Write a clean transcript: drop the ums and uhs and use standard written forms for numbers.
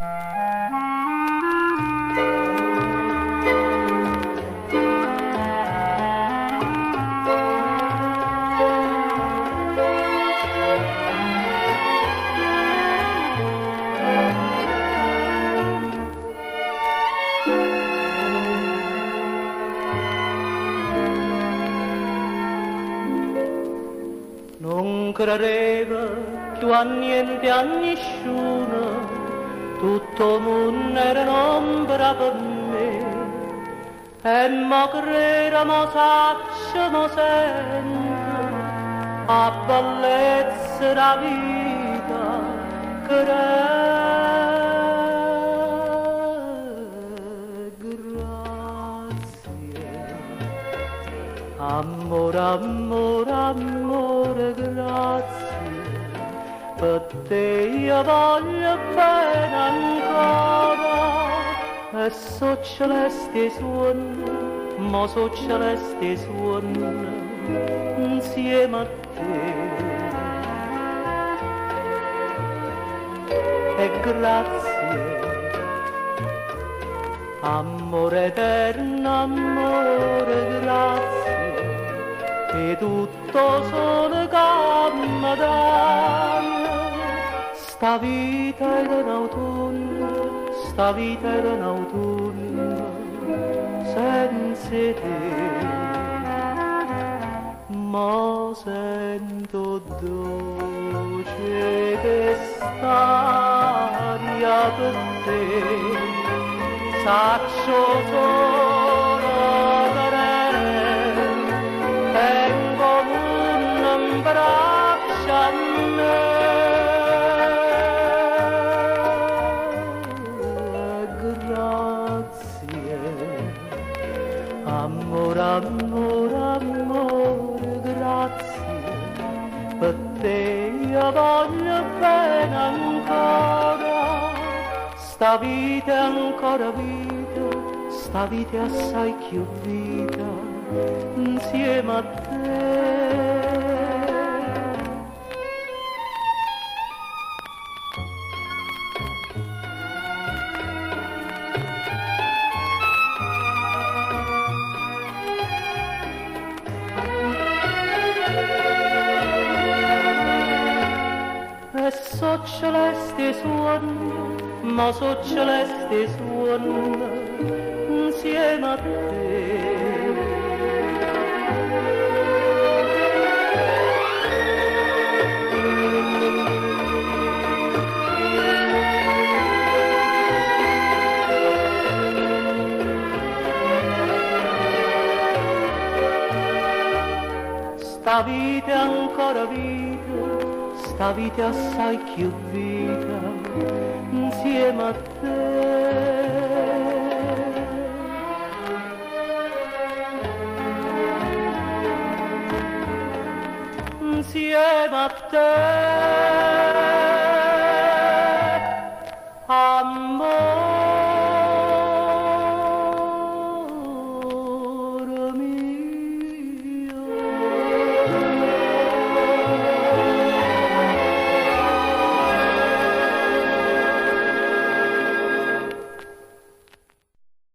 Non credeva più a niente, a nessuno, tutto il mondo era un'ombra per me. E mo credo, mo saccio, mo sento, a bellezza della vita, amore, amore, amore, grazie, per te io voglio bene ancora, e so celeste suono, mo so celeste suono, insieme a te. E grazie, amore eterno, amore, grazie, e tutto sono gamma d'aria. Sta vita era un autunno, sta vita era un autunno, senza te. Ma sento dolce quest'aria per te, saccio solo che tengo un braccio a me. Grazie, amore, amore, amore, grazie, per te io voglio bene ancora, sta vita è ancora vita, sta vita è assai più vita, insieme a te. E so celeste suono, ma so celeste suono, insieme a te. Sta vita è ancora vita, sta vita è assai più vita, insieme a te. Insieme a te.